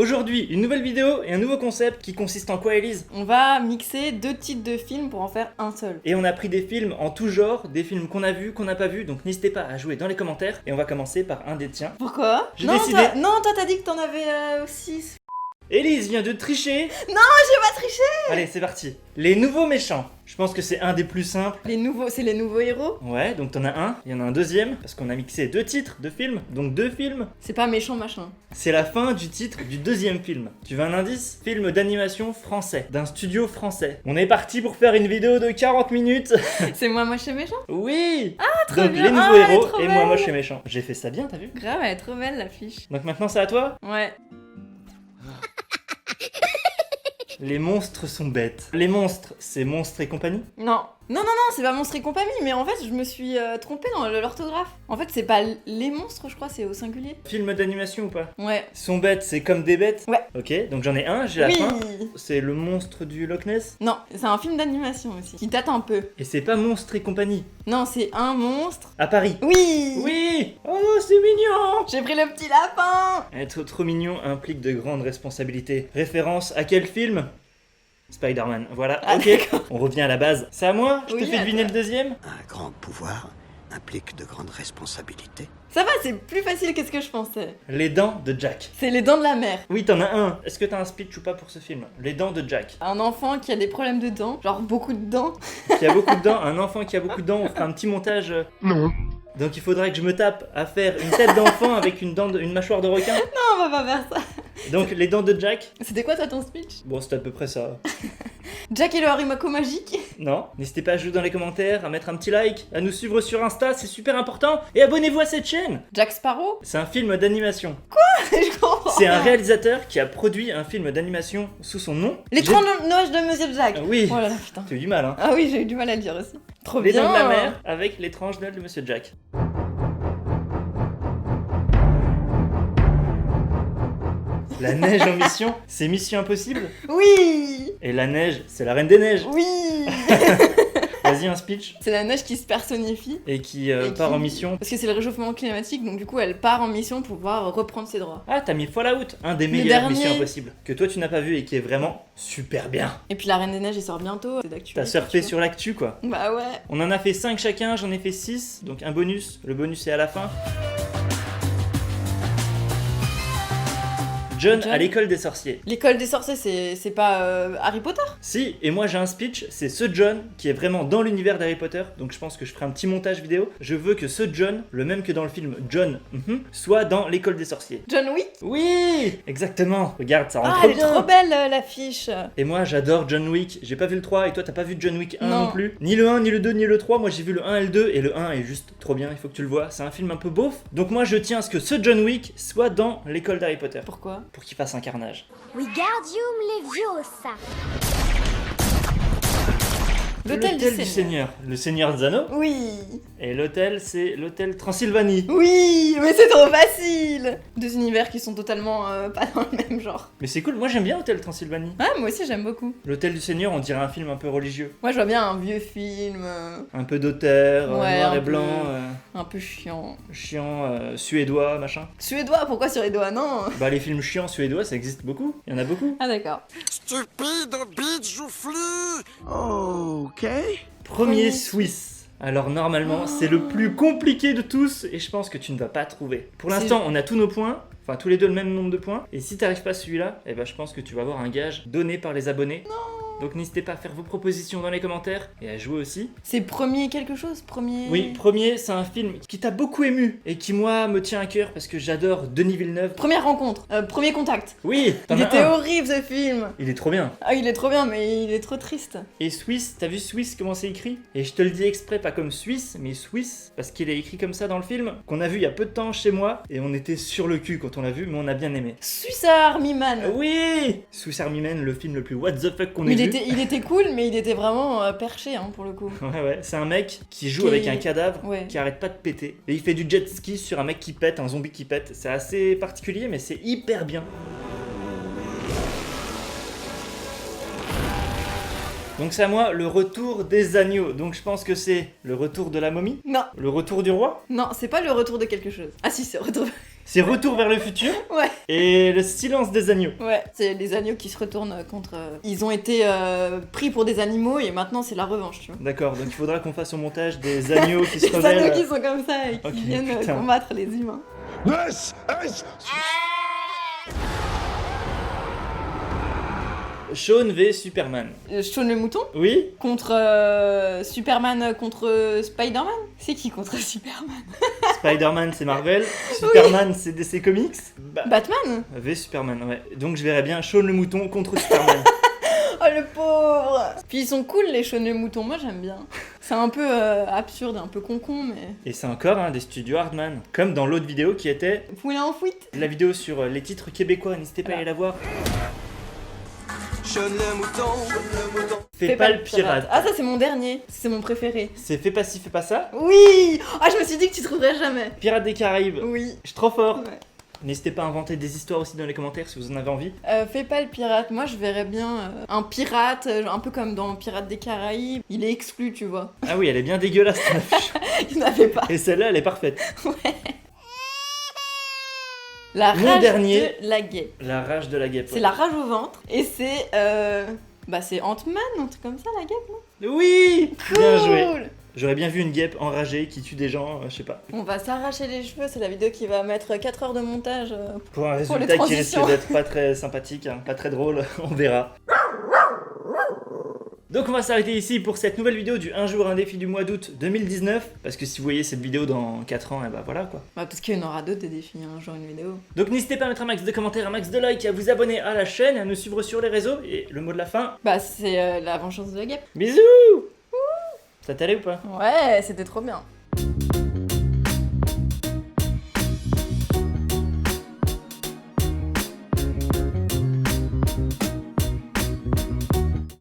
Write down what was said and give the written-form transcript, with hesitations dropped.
Aujourd'hui, une nouvelle vidéo et un nouveau concept qui consiste en quoi, Elise? On va mixer 2 titres de films pour en faire un seul. Et on a pris des films en tout genre, des films qu'on a vus, qu'on n'a pas vus, donc n'hésitez pas à jouer dans les commentaires. Et on va commencer par un des tiens. Pourquoi? J'ai non, décidé- toi t'as dit que t'en avais 6. Elise vient de tricher. J'ai pas triché. Allez, c'est parti. Les nouveaux méchants. Je pense que c'est un des plus simples. C'est les nouveaux héros. Ouais, donc t'en as un, il y en a un deuxième, parce qu'on a mixé 2 titres de films, donc 2 films. C'est pas méchant machin. C'est la fin du titre du deuxième film. Tu veux un indice? Film d'animation français, d'un studio français. On est parti pour faire une vidéo de 40 minutes. C'est moi moche et méchant. Oui. trop Donc bien. les nouveaux Ah, elle est héros trop et moi belle. moche et méchant. J'ai fait ça bien, t'as vu? Grave, elle est trop belle l'affiche. Donc maintenant c'est à toi. Ouais. Les monstres sont bêtes. Les monstres, c'est Monstres et compagnie? Non, c'est pas Monstres et compagnie, mais en fait, je me suis trompée dans l'orthographe. En fait, c'est pas les monstres, je crois, c'est au singulier. Film d'animation ou pas? Ouais. Sont bêtes, c'est comme des bêtes? Ouais. Ok, donc j'en ai un, j'ai la Oui. fin. C'est le monstre du Loch Ness. Non, c'est un film d'animation aussi, qui date un peu. Et c'est pas Monstres et compagnie. Non, c'est un monstre. À Paris. Oui. Oui. Oh, c'est mignon. J'ai pris le petit lapin. Être trop mignon implique de grandes responsabilités. Référence à quel film? Spider-Man. Voilà, Ah, ok. d'accord. On revient à la base. C'est à moi? Je Oui, te fais à deviner toi. le deuxième? Un grand pouvoir implique de grandes responsabilités. Ça va, c'est plus facile que ce que je pensais. Les dents de Jack. C'est les dents de la mer. Oui, t'en as un. Est-ce que t'as un speech ou pas pour ce film? Les dents de Jack. Un enfant qui a des problèmes de dents, genre beaucoup de dents. Qui a beaucoup de dents, un enfant qui a beaucoup de dents, on fera un petit montage. Non. Donc il faudrait que je me tape à faire une tête d'enfant avec une mâchoire de requin. Non, on va pas faire ça. Donc les dents de Jack. C'était quoi toi ton speech? Bon, c'est à peu près ça. Jack et le haricot magique. Non, n'hésitez pas à jouer dans les commentaires, à mettre un petit like, à nous suivre sur Insta, c'est super important. Et abonnez-vous à cette chaîne. Jack Sparrow. C'est un film d'animation. Je comprends. C'est un réalisateur qui a produit un film d'animation sous son nom. L'étrange Noël de Monsieur Jack. Ah oui. Oh là là, putain. T'as eu du mal, hein. Ah oui, j'ai eu du mal à le dire aussi. Trop Les bien. dents de la mer avec l'étrange Noël de Monsieur Jack. La neige en mission, c'est Mission Impossible. Oui. Et la neige, c'est la Reine des Neiges. Oui. Vas-y, un speech. C'est la neige qui se personnifie. Et qui Et part qui- en mission. Parce que c'est le réchauffement climatique, donc du coup elle part en mission pour pouvoir reprendre ses droits. Ah, t'as mis Fallout, un des Le meilleurs dernier. Missions Impossibles. Que toi tu n'as pas vu et qui est vraiment super bien. Et puis la Reine des Neiges elle sort bientôt, c'est d'actualité. T'as surfé tu vois. sur l'actu quoi. Bah ouais. On en a fait 5 chacun, j'en ai fait 6, donc un bonus. Le bonus est à la fin. John John. à l'école des sorciers. L'école des sorciers c'est pas Harry Potter? Si, et moi j'ai un speech, c'est ce John qui est vraiment dans l'univers d'Harry Potter, donc je pense que je ferai un petit montage vidéo. Je veux que ce John, le même que dans le film John, soit dans l'école des sorciers. John Wick? Oui, exactement. Regarde, ça rend Ah trop elle est bien. trop belle l'affiche. Et moi j'adore John Wick, j'ai pas vu le 3 et toi t'as pas vu John Wick 1 non Non. plus. Ni le 1, ni le 2, ni le 3, moi j'ai vu le 1 et le 2 et le 1 est juste trop bien, il faut que tu le vois. C'est un film un peu beauf. Donc moi je tiens à ce que ce John Wick soit dans l'école d'Harry Potter. Pourquoi? Pour qu'il fasse un carnage. Wingardium Leviosa. L'hôtel du Seigneur. Le Seigneur Zano. Oui. Et l'hôtel, c'est l'hôtel Transylvanie. Oui, mais c'est trop facile. Deux univers qui sont totalement pas dans le même genre. Mais c'est cool, moi j'aime bien l'hôtel Transylvanie. Ah moi aussi j'aime beaucoup. L'hôtel du Seigneur, on dirait un film un peu religieux. Moi je vois bien un vieux film Un peu d'auteur, Ouais, noir un et peu. blanc, un peu chiant. chiant, suédois, machin. Suédois, pourquoi sur les doigts? Non. Bah les films chiants suédois, ça existe beaucoup. Il y en a beaucoup. Ah d'accord. Stupide bitch joufflu. Ok. Premier Suisse. Alors normalement, c'est le plus compliqué de tous et je pense que tu ne vas pas trouver. Pour C'est- l'instant, on a tous nos points, enfin tous les deux le même nombre de points. Et si t'arrives pas à celui-là, eh ben je pense que tu vas avoir un gage donné par les abonnés. Donc n'hésitez pas à faire vos propositions dans les commentaires et à jouer aussi. C'est premier quelque chose? Premier... Oui, premier, c'est un film qui t'a beaucoup ému et qui moi me tient à cœur parce que j'adore Denis Villeneuve. Première rencontre. Premier contact. Oui, t'en Il as était un. horrible ce film. Il est trop bien. Ah il est trop bien mais il est trop triste. Et Suisse, t'as vu Suisse comment c'est écrit? Et je te le dis exprès, pas comme Suisse, mais Suisse, parce qu'il est écrit comme ça dans le film, qu'on a vu il y a peu de temps chez moi, et on était sur le cul quand on l'a vu, mais on a bien aimé. Swiss Army Man. Oui, Swiss Army Man, le film le plus what the fuck qu'on ait Mais vu. il était cool mais il était vraiment perché hein, pour le coup. Ouais, c'est un mec qui joue Qui- avec un cadavre Ouais. qui arrête pas de péter. Et il fait du jet ski sur un mec qui pète, un zombie qui pète. C'est assez particulier, mais c'est hyper bien. Donc c'est à moi le retour des agneaux. Donc je pense que c'est le retour de la momie, Non, le retour du roi. non, c'est pas le retour de quelque chose. Ah si, c'est le retour. C'est Retour vers le futur Ouais. et Le silence des agneaux. Ouais, c'est les agneaux qui se retournent contre... Ils ont été pris pour des animaux et maintenant c'est la revanche, tu vois. D'accord, donc il faudra qu'on fasse au montage des agneaux qui se Les agneaux rebellent. qui sont comme ça et qui Ok, viennent putain. combattre les humains. Shaun v Superman. Shaun le mouton Oui? contre Superman contre Spider-Man. C'est qui contre Superman? Spider-Man c'est Marvel, Superman c'est DC Comics. Batman? V Superman, ouais. Donc je verrais bien Shaun le mouton contre Superman. Oh le pauvre. Puis ils sont cool les Shaun le mouton, moi j'aime bien. C'est un peu absurde, un peu con mais... Et c'est encore des studios Hardman. Comme dans l'autre vidéo qui était Poulain en fuite. la vidéo sur les titres québécois, n'hésitez pas à aller la voir. Shaun le mouton. Fais pas le pirate. Ah ça c'est mon dernier, c'est mon préféré. C'est Fais pas ci, fais pas ça. Oui. Ah je me suis dit que tu trouverais jamais. Pirates des Caraïbes. Oui. Je suis trop fort. Ouais. N'hésitez pas à inventer des histoires aussi dans les commentaires si vous en avez envie. Fais pas le pirate, moi je verrais bien un pirate, un peu comme dans Pirates des Caraïbes. Il est exclu, tu vois. Ah oui, elle est bien dégueulasse ton affiche. Il n'avait pas. Et celle-là, elle est parfaite. La Mon rage dernier. de la guêpe. La rage de la guêpe. C'est la rage au ventre. Et c'est... Bah c'est Ant-Man, un truc comme ça, la guêpe, non? Oui. Bien joué. Cool. J'aurais bien vu une guêpe enragée qui tue des gens, je sais pas. On va s'arracher les cheveux, c'est la vidéo qui va mettre 4 heures de montage. Pour un Pour les résultat qui risque transitions. d'être pas très sympathique, hein, pas très drôle, on verra. Donc on va s'arrêter ici pour cette nouvelle vidéo du 1 jour un défi du mois d'août 2019. Parce que si vous voyez cette vidéo dans 4 ans, et bah voilà quoi. Bah parce qu'il y en aura d'autres des défis, un jour une vidéo. Donc n'hésitez pas à mettre un max de commentaires, un max de likes, à vous abonner à la chaîne, à nous suivre sur les réseaux. Et le mot de la fin, Bah c'est la vengeance de la guêpe. bisous. Ça t'allait ou pas? Ouais, c'était trop bien.